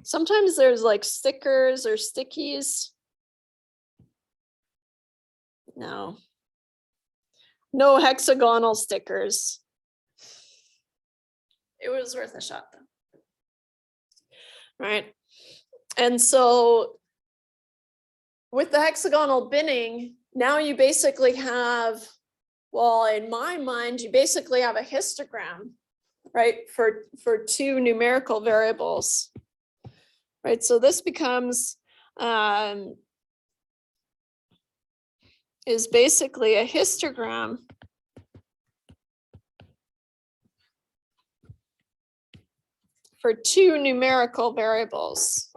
Sometimes there's like stickers or stickies. No. No hexagonal stickers. It was worth a shot though. Right. And so with the hexagonal binning, now you basically have, well, in my mind, you basically have a histogram, right, for two numerical variables, right? So this becomes, is basically a histogram for two numerical variables.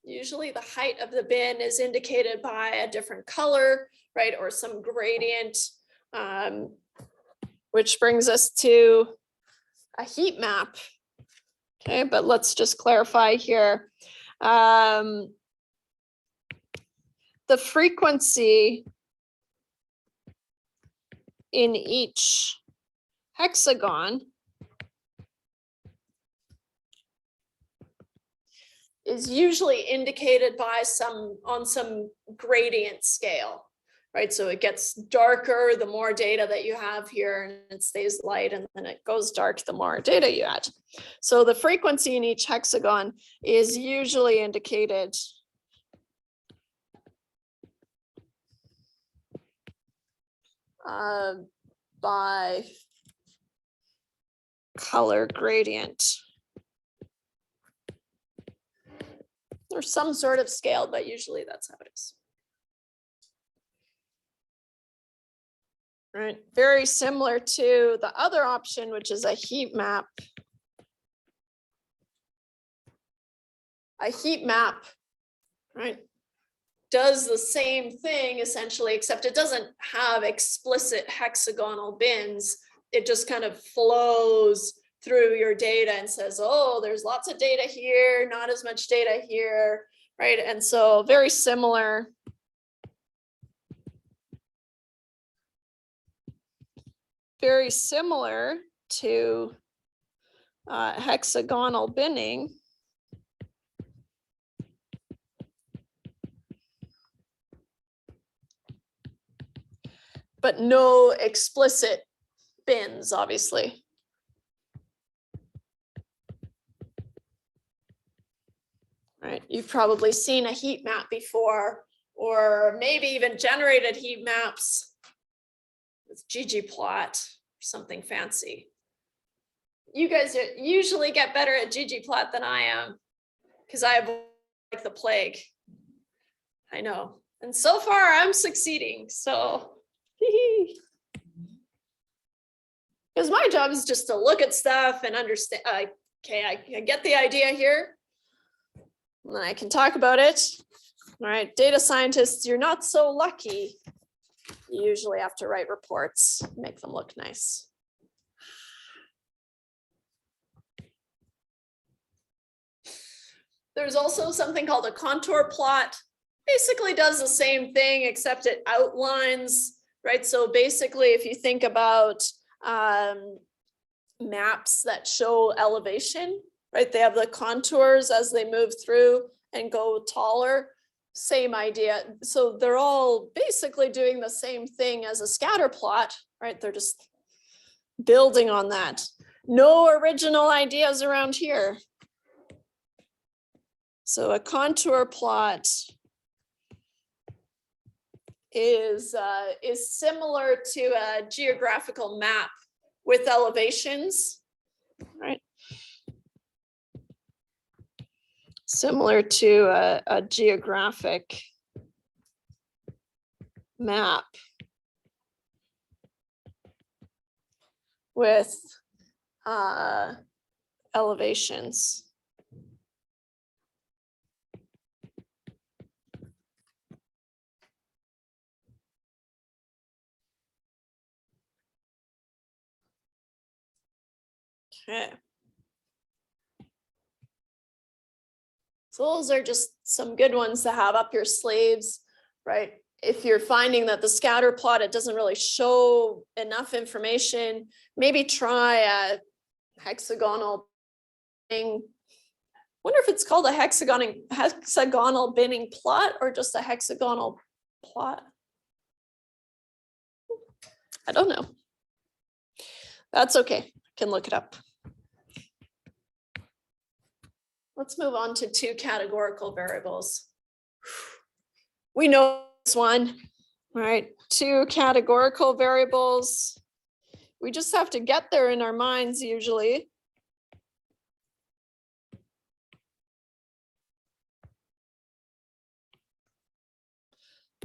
Usually the height of the bin is indicated by a different color, right, or some gradient, which brings us to a heat map. Okay, but let's just clarify here. The frequency in each hexagon is usually indicated by some gradient scale, right? So it gets darker the more data that you have here, and it stays light, and then it goes dark the more data you add. So the frequency in each hexagon is usually indicated by color gradient. Or some sort of scale, but usually that's how it is. Right, very similar to the other option, which is a heat map. A heat map, right, does the same thing essentially, except it doesn't have explicit hexagonal bins. It just kind of flows through your data and says, oh, there's lots of data here, not as much data here, right? And so very similar. Very similar to hexagonal binning. But no explicit bins, obviously. Right, you've probably seen a heat map before, or maybe even generated heat maps with ggplot or something fancy. You guys usually get better at ggplot than I am, because I avoid like the plague. I know, and so far I'm succeeding, so. Because my job is just to look at stuff and understand, okay, I get the idea here, and then I can talk about it. All right, data scientists, you're not so lucky. You usually have to write reports, make them look nice. There's also something called a contour plot. Basically does the same thing, except it outlines, right? So basically, if you think about maps that show elevation, right? They have the contours as they move through and go taller. Same idea. So they're all basically doing the same thing as a scatter plot, right? They're just building on that. No original ideas around here. So a contour plot is similar to a geographical map with elevations, right? Similar to a geographic map with elevations. Okay. So those are just some good ones to have up your sleeves, right? If you're finding that the scatter plot, it doesn't really show enough information, maybe try a hexagonal binning. Wonder if it's called a hexagonal binning plot or just a hexagonal plot. I don't know. That's okay. I can look it up. Let's move on to two categorical variables. We know this one, right? Two categorical variables. We just have to get there in our minds usually.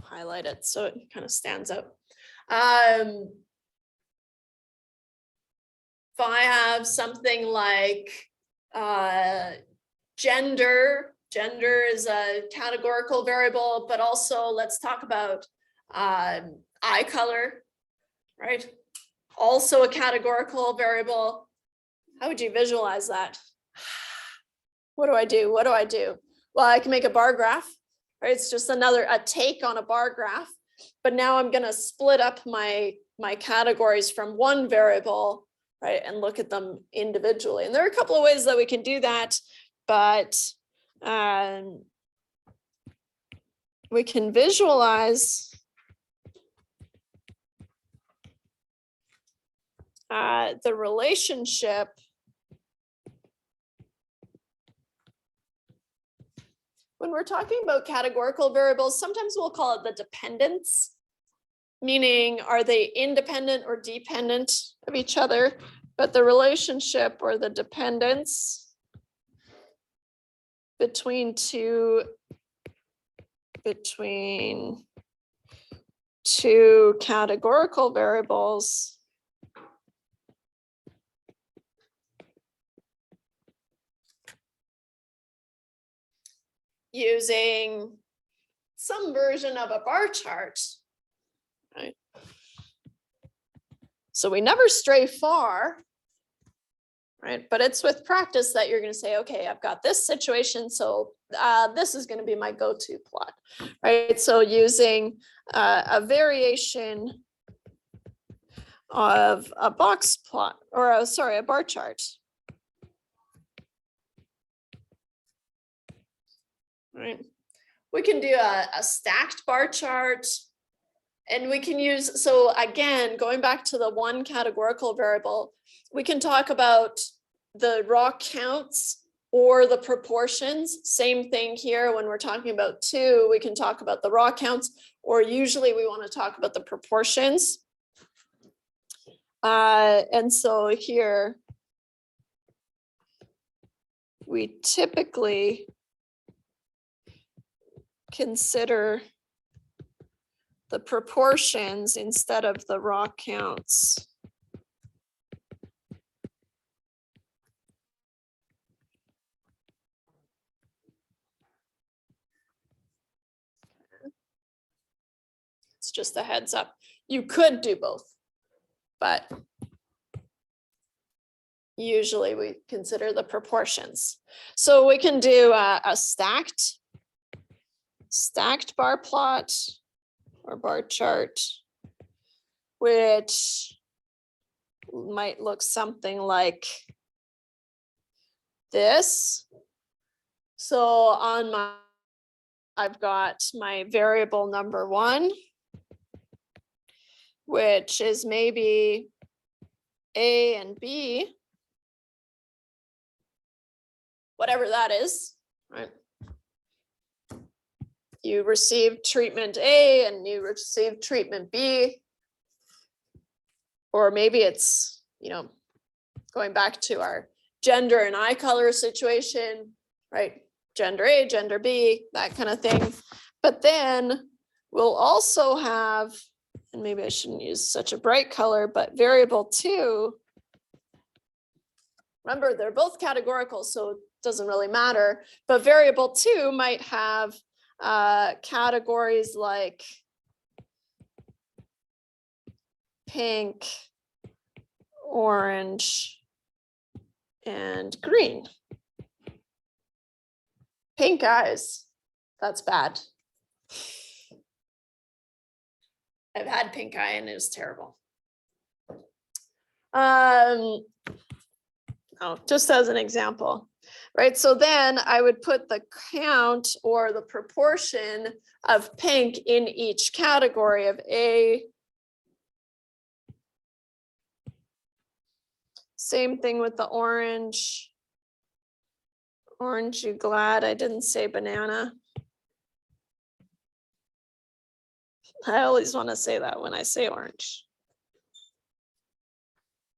Highlight it so it kind of stands out. If I have something like gender is a categorical variable, but also let's talk about eye color, right? Also a categorical variable. How would you visualize that? What do I do? What do I do? Well, I can make a bar graph, right? It's just a take on a bar graph, but now I'm gonna split up my categories from one variable, right? And look at them individually. And there are a couple of ways that we can do that, but we can visualize the relationship when we're talking about categorical variables. Sometimes we'll call it the dependence, meaning are they independent or dependent of each other? But the relationship or the dependence between two categorical variables using some version of a bar chart, right? So we never stray far, right? But it's with practice that you're going to say, okay, I've got this situation, so this is going to be my go-to plot, right? So using a variation of a box plot, or a bar chart. Right. We can do a stacked bar chart, and we can use, so again, going back to the one categorical variable, we can talk about the raw counts or the proportions. Same thing here when we're talking about two, we can talk about the raw counts, or usually we want to talk about the proportions. And so here we typically consider the proportions instead of the raw counts. It's just a heads up. You could do both, but usually we consider the proportions. So we can do a stacked bar plot or bar chart, which might look something like this. So on I've got my variable number one, which is maybe A and B, whatever that is, right? You received treatment A and you received treatment B. Or maybe it's, you know, going back to our gender and eye color situation, right? Gender A, gender B, that kind of thing. But then we'll also have, and maybe I shouldn't use such a bright color, but variable 2. Remember, they're both categorical, so it doesn't really matter. But variable 2 might have categories like pink, orange, and green. Pink eyes, that's bad. I've had pink eye and it was terrible. Oh, just as an example, right? So then I would put the count or the proportion of pink in each category of A. Same thing with the orange. Orange, you glad I didn't say banana? I always want to say that when I say orange.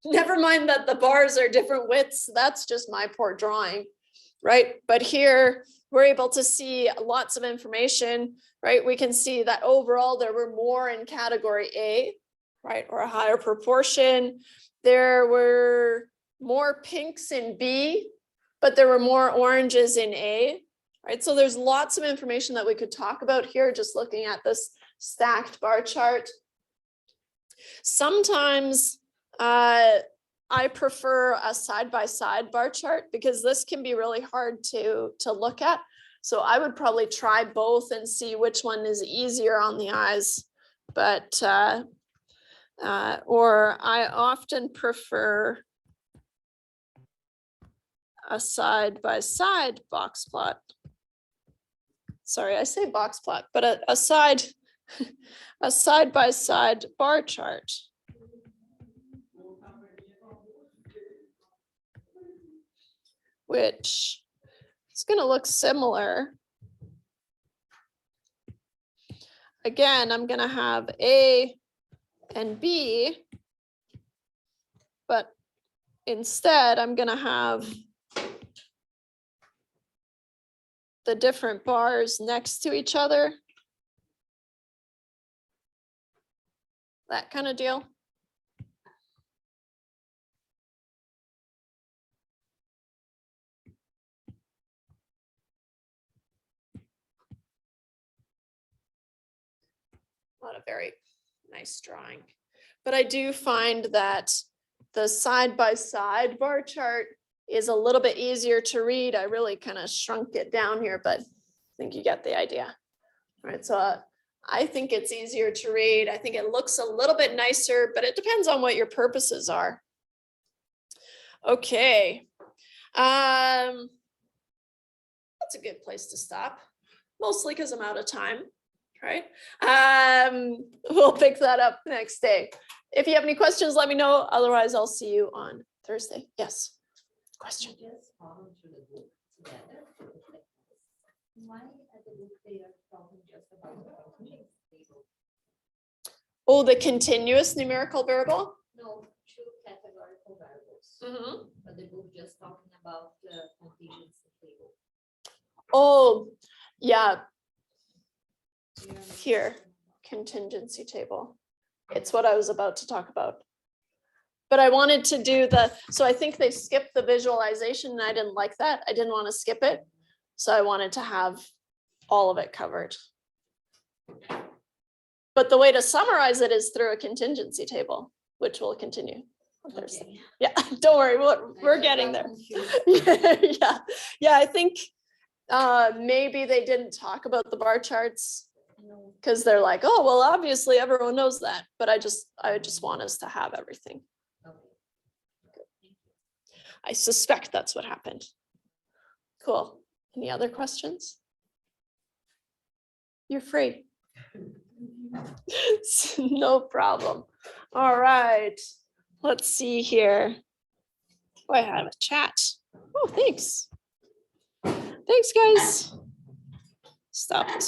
Never mind that the bars are different widths. That's just my poor drawing, right? But here we're able to see lots of information, right? We can see that overall there were more in category A, right? Or a higher proportion. There were more pinks in B, but there were more oranges in A, right? So there's lots of information that we could talk about here, just looking at this stacked bar chart. Sometimes I prefer a side-by-side bar chart because this can be really hard to look at. So I would probably try both and see which one is easier on the eyes. But, or I often prefer a side-by-side box plot. Sorry, I say box plot, but a side-by-side bar chart. Which is going to look similar. Again, I'm going to have A and B, but instead I'm going to have the different bars next to each other. That kind of deal. Not a very nice drawing, but I do find that the side-by-side bar chart is a little bit easier to read. I really kind of shrunk it down here, but I think you get the idea. All right, so I think it's easier to read. I think it looks a little bit nicer, but it depends on what your purposes are. Okay, that's a good place to stop, mostly because I'm out of time. Right? We'll pick that up next day. If you have any questions, let me know. Otherwise, I'll see you on Thursday. Yes. Question. Oh, the continuous numerical variable? No, 2 categorical variables. Mm-hmm. But the book just talking about the contingency table. Oh, yeah. Here, contingency table. It's what I was about to talk about. But I wanted to do so I think they skipped the visualization and I didn't like that. I didn't want to skip it. So I wanted to have all of it covered. But the way to summarize it is through a contingency table, which will continue on Thursday. Okay. Yeah, don't worry, we're getting there. Yeah, I think maybe they didn't talk about the bar charts because they're like, oh, well, obviously everyone knows that, but I just want us to have everything. I suspect that's what happened. Cool. Any other questions? You're free. No problem. All right. let's see here. Oh, I have a chat. Oh, thanks. Thanks, guys. Stop this